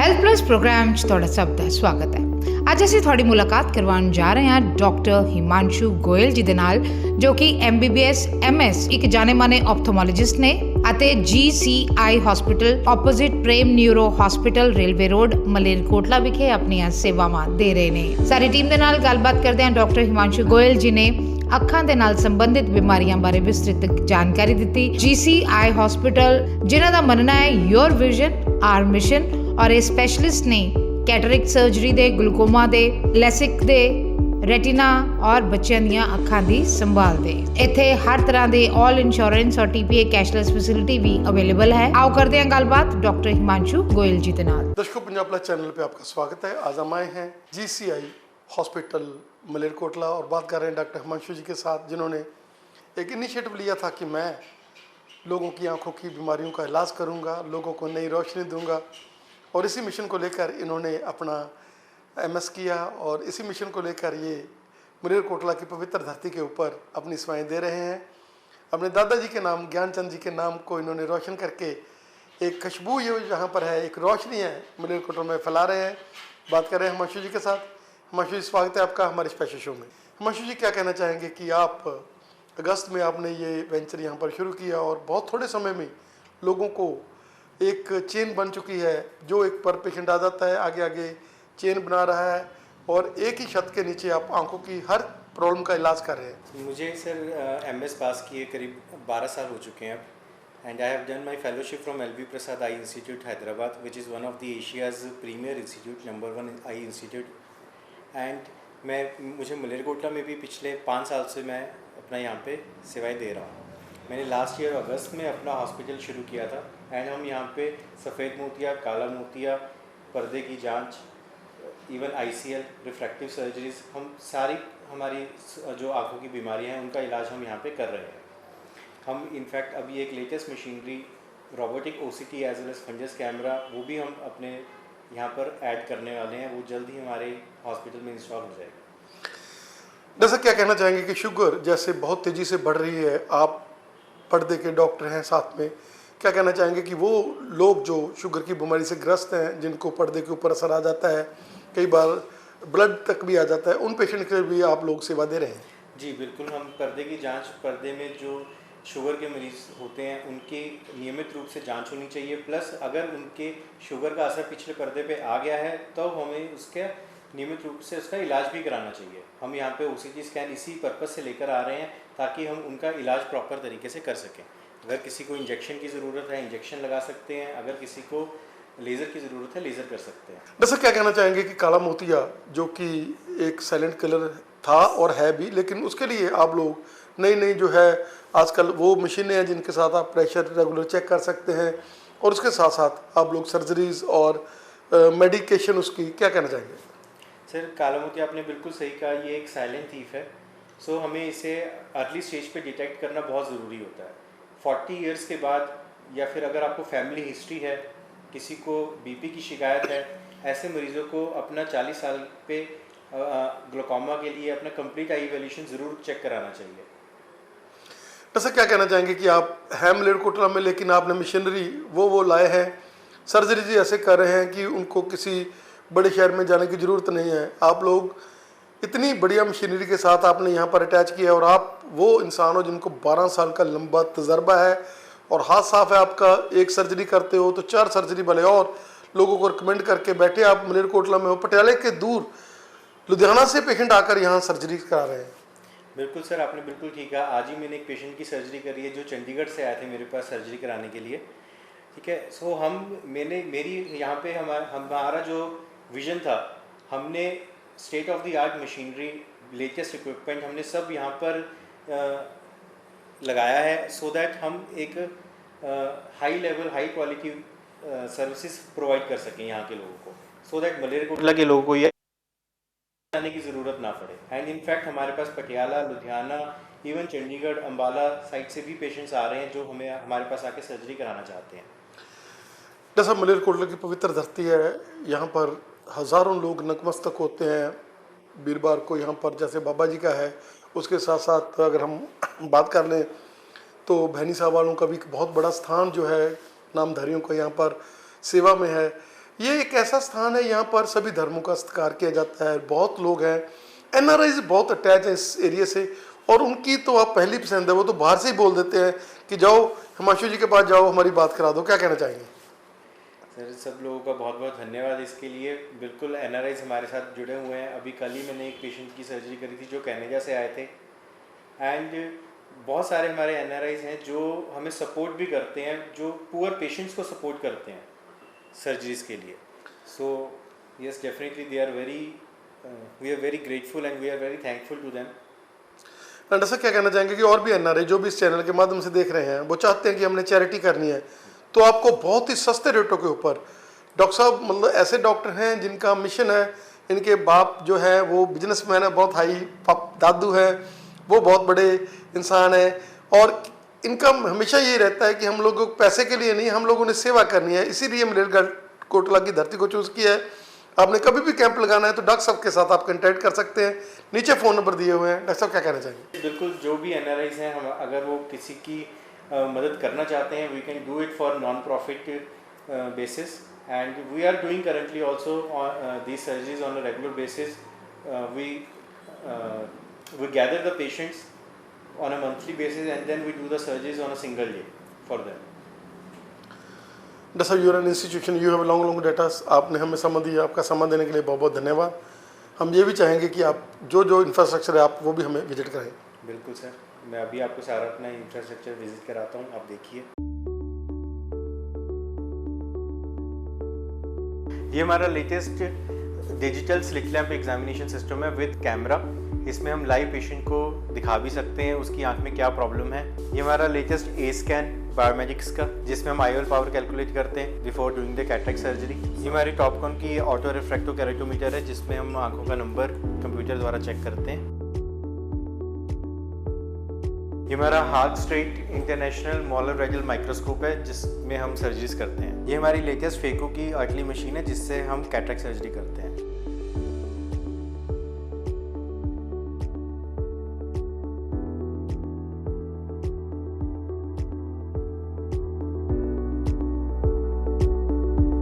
Health plus programme 'ਚ ਤੁਹਾਡਾ ਸਭ ਦਾ ਸਵਾਗਤ ਹੈ। ਅੱਜ ਅਸੀਂ ਤੁਹਾਡੀ ਮੁਲਾਕਾਤ ਕਰਵਾਉਣ ਜਾ ਰਹੇ ਹਾਂ ਡਾਕਟਰ ਹਿਮਾਂਸ਼ੂ ਗੋਇਲ ਜੀ ਦੇ ਨਾਲ, ਜੋ ਕਿ MBBS MS ਇੱਕ ਜਾਣੇ-ਮਾਣੇ ਆਪਥੋਮੋਲੋਜਿਸਟ ਨੇ ਅਤੇ GCI hospital opposite Prem neuro hospital railway road Malerkotla ਵਿਖੇ ਆਪਣੀਆਂ ਸੇਵਾਵਾਂ ਦੇ ਰਹੇ ਨੇ। ਸਾਡੀ ਟੀਮ ਦੇ ਨਾਲ ਗੱਲਬਾਤ ਕਰਦੇ ਹਾਂ ਡਾਕਟਰ ਹਿਮਾਂਸ਼ੂ ਗੋਇਲ ਜੀ ਨੇ ਅੱਖਾਂ ਦੇ ਨਾਲ ਸੰਬੰਧਿਤ ਬਿਮਾਰੀਆਂ ਬਾਰੇ ਵਿਸਤ੍ਰਿਤ ਜਾਣਕਾਰੀ ਦਿੱਤੀ। GCI ਹਸਪੀਟਲ ਜਿਨ੍ਹਾਂ ਦਾ ਮੰਨਣਾ ਹੈ योर विजन आर मिशन और ये स्पैशलिस्ट ने कैटरिक सर्जरी दे, ग्लूकोमा दे, लैसिक दे, रेटिना और बच्चों ਦੀਆਂ ਅੱਖਾਂ ਦੀ ਸੰਭਾਲ ਦੇ। ਇੱਥੇ हर तरह ਦੇ ऑल इंश्योरेंस और TPA कैशलैस फैसिलिटी भी अवेलेबल है। आओ करते हैं गलबात डॉक्टर हिमांशु गोयल जी के नाल। दर्शकों, पंजाब प्लस चैनल पे आपका स्वागत है। आज हम आए हैं GCI हॉस्पिटल मलेरकोटला और बात कर रहे हैं डॉक्टर हिमांशु जी के साथ, जिन्होंने एक इनिशिएटिव लिया था कि मैं लोगों की आंखों की बीमारियों का इलाज करूंगा, लोगों को नई रोशनी दूंगा, और इसी मिशन को लेकर इन्होंने अपना MS किया और इसी मिशन को लेकर ये मलेरकोटला की पवित्र धरती के ऊपर अपनी सेवाएं दे रहे हैं। अपने दादाजी के नाम ज्ञानचंद जी के नाम को इन्होंने रोशन करके एक खुशबू ये जहाँ पर है, एक रोशनी है, मलेरकोटला में फैला रहे हैं। बात कर रहे हैं हिमांशु जी के साथ। हिमांशु जी, स्वागत है आपका हमारे स्पेशल शो में। हिमांशु जी, क्या कहना चाहेंगे कि आप अगस्त में आपने ये वेंचर यहाँ पर शुरू किया और बहुत थोड़े समय में लोगों को एक चेन बन चुकी है, जो एक पर पेशेंट आ जाता है, आगे आगे चेन बना रहा है और एक ही छत के नीचे आप आंखों की हर प्रॉब्लम का इलाज कर रहे हैं। मुझे सर MS पास किए करीब 12 साल हो चुके हैं अब, and I have done my fellowship from LV Prasad I institute Hyderabad, which is one of the Asia's premier institute, number 1 I institute. And मुझे मलेरकोटला में भी पिछले 5 साल से मैं अपना यहाँ पे सेवाएं दे रहा हूँ। मैंने लास्ट ईयर अगस्त में अपना हॉस्पिटल शुरू किया था, एंड हम यहाँ पे सफ़ेद मोतिया, काला मोतिया, पर्दे की जांच, इवन ICL, रिफ्रैक्टिव सर्जरीज, हम सारी हमारी जो आँखों की बीमारियाँ हैं उनका इलाज हम यहाँ पे कर रहे हैं। हम इनफैक्ट अभी एक latest machinery robotic OCT as well as fundus camera, वो भी हम अपने यहाँ पर ऐड करने वाले हैं। वो जल्द ही हमारे हॉस्पिटल में इंस्टॉल हो जाएगा। जैसा क्या कहना चाहेंगे कि शुगर जैसे बहुत तेज़ी से बढ़ रही है, आप पर्दे के डॉक्टर हैं साथ में, क्या कहना चाहेंगे कि वो लोग जो शुगर की बीमारी से ग्रस्त हैं, जिनको पर्दे के ऊपर असर आ जाता है, कई बार ब्लड तक भी आ जाता है, उन पेशेंट के लिए भी आप लोग सेवा दे रहे हैं? जी बिल्कुल, हम पर्दे की जांच, पर्दे में जो शुगर के मरीज़ होते हैं उनकी नियमित रूप से जांच होनी चाहिए। प्लस अगर उनके शुगर का असर पिछले पर्दे पे आ गया है तो हमें उसके नियमित रूप से उसका इलाज भी कराना चाहिए। हम यहाँ पे OCT स्कैन इसी पर्पज़ से लेकर आ रहे हैं ताकि हम उनका इलाज प्रॉपर तरीके से कर सकें। अगर किसी को इंजेक्शन की ज़रूरत है, इंजेक्शन लगा सकते हैं, अगर किसी को लेज़र की ज़रूरत है, लेज़र कर सकते हैं। वैसे क्या कहना चाहेंगे कि काला मोतिया जो कि एक साइलेंट किलर था और है भी, लेकिन उसके लिए आप लोग नई नई जो है आजकल वो मशीनें हैं जिनके साथ आप प्रेशर रेगुलर चेक कर सकते हैं, और उसके साथ साथ आप लोग सर्जरीज और मेडिकेशन, उसकी क्या कहना चाहेंगे? सर, काला मोतिया आपने बिल्कुल सही कहा, ये एक साइलेंट थीफ है। सो हमें इसे अर्ली स्टेज पे डिटेक्ट करना बहुत ज़रूरी होता है। 40 इयर्स के बाद, या फिर अगर आपको फैमिली हिस्ट्री है, किसी को BP की शिकायत है, ऐसे मरीज़ों को अपना 40 साल पे ग्लूकोमा के लिए अपना कंप्लीट आई इवैल्यूएशन ज़रूर चेक कराना चाहिए। ऐसा क्या कहना चाहेंगे कि आप हैं मलेरकोटला में, लेकिन आपने मशीनरी वो लाए हैं, सर्जरी जी ऐसे कर रहे हैं कि उनको किसी बड़े शहर में जाने की ज़रूरत नहीं है। आप लोग इतनी बढ़िया मशीनरी के साथ आपने यहाँ पर अटैच किया है, और आप वो इंसान हो जिनको 12 साल का लंबा तजर्बा है और हाथ साफ है आपका। एक सर्जरी करते हो तो 4 सर्जरी भले और लोगों को रिकमेंड करके बैठे आप मलेरकोटला में हो, पटियाले के दूर लुधियाना से पेशेंट आकर यहाँ सर्जरी करा रहे हैं। बिल्कुल सर, आपने बिल्कुल ठीक कहा। आज ही मैंने एक पेशेंट की सर्जरी करी है जो चंडीगढ़ से आए थे मेरे पास सर्जरी कराने के लिए। ठीक है, सो मेरी यहाँ पे हमारा जो विज़न था, हमने state of the art machinery, latest equipment हमने सब यहाँ पर लगाया है, सो दैट हम एक high level, high quality services provide कर सकें यहाँ के लोगों को, सो दैट मलेरकोटला के लोगों को ये आने की ज़रूरत ना पड़े। एंड इनफैक्ट हमारे पास पटियाला, लुधियाना, इवन चंडीगढ़, अम्बाला साइड से भी पेशेंट्स आ रहे हैं जो हमारे पास आके सर्जरी कराना चाहते हैं। जैसा मलेरकोटला की पवित्र धरती है, यहाँ पर हज़ारों लोग नतमस्तक होते हैं वीरवार को। यहाँ पर जैसे बाबा जी का है, उसके साथ साथ अगर हम बात कर लें तो भैनी साहब वालों का भी बहुत बड़ा स्थान जो है नामधारियों का यहाँ पर सेवा में है। ये एक ऐसा स्थान है, यहाँ पर सभी धर्मों का सत्कार किया जाता है, बहुत लोग हैं, एनआरआईज बहुत अटैच है इस एरिया से, और उनकी तो आप पहली पसंद है, वो तो बाहर से ही बोल देते हैं कि जाओ हिमांशु जी के पास जाओ, हमारी बात करा दो। क्या कहना चाहेंगे? सर सब लोगों का बहुत बहुत धन्यवाद इसके लिए। बिल्कुल एनआरआईज हमारे साथ जुड़े हुए हैं। अभी कल ही मैंने एक पेशेंट की सर्जरी करी थी जो कनाडा से आए थे, एंड बहुत सारे हमारे एनआरआईज हैं जो हमें सपोर्ट भी करते हैं, जो पुअर पेशेंट्स को सपोर्ट करते हैं सर्जरीज के लिए। So yes definitely they are very we are very grateful and we are very thankful to them. Doctor साहब क्या कहना चाहेंगे कि और भी एनआरआई जो भी इस चैनल के माध्यम से देख रहे हैं, वो चाहते हैं कि हमने चैरिटी करनी है, तो आपको बहुत ही सस्ते रेटों के ऊपर डॉक्टर साहब, मतलब ऐसे डॉक्टर हैं जिनका मिशन है, इनके बाप जो है वो बिजनेसमैन है, बहुत हाई दादू है, वो बहुत बड़े इंसान है, और इनका हमेशा ये रहता है कि हम लोगों को पैसे के लिए नहीं, हम लोगों ने सेवा करनी है, इसीलिए मलेरकोटला की धरती को चूज़ किया है। आपने कभी भी कैंप लगाना है तो डॉक्टर साहब के साथ आप कंटेक्ट कर सकते हैं, नीचे फ़ोन नंबर दिए हुए हैं। डॉक्टर साहब क्या कहना चाहेंगे? बिल्कुल, जो भी एनआरआईज हैं, हम अगर वो किसी की मदद करना चाहते हैं, we can do it for non profit basis, and we are doing currently also these surgeries on a regular basis. We gather the patients on a monthly basis and then we do the surgeries on a single day for them. Doctor साहब, you are an institution, you have long data, आपने हमें समय दिया, आपका समय देने के लिए बहुत बहुत धन्यवाद। हम ये भी चाहेंगे कि आप जो इंफ्रास्ट्रक्चर है आप वो भी हमें विजिट कराएं। बिल्कुल सर, मैं अभी आपको सारा अपना इंफ्रास्ट्रक्चर विजिट कराता हूँ, आप देखिए। ये हमारा latest digital slit lamp examination system है विद कैमरा। इसमें हम लाइव पेशेंट को दिखा भी सकते हैं उसकी आंख में क्या प्रॉब्लम है। ये हमारा लेटेस्ट ए स्कैन बायोमेजिक्स का, जिसमें हम आईओएल पावर कैलकुलेट करते हैं before doing the cataract surgery. ये हमारी टॉपकॉन की ऑटो रिफ्रैक्टो कैरेटोमीटर है, जिसमें हम आंखों का नंबर कंप्यूटर द्वारा चेक करते हैं। ये हमारा heart straight international मॉलर radial microscope है, जिसमें हम सर्जरीज करते हैं। ये हमारी लेटेस्ट फेको की अर्टली मशीन है, जिससे हम कैटरेक्ट सर्जरी करते हैं।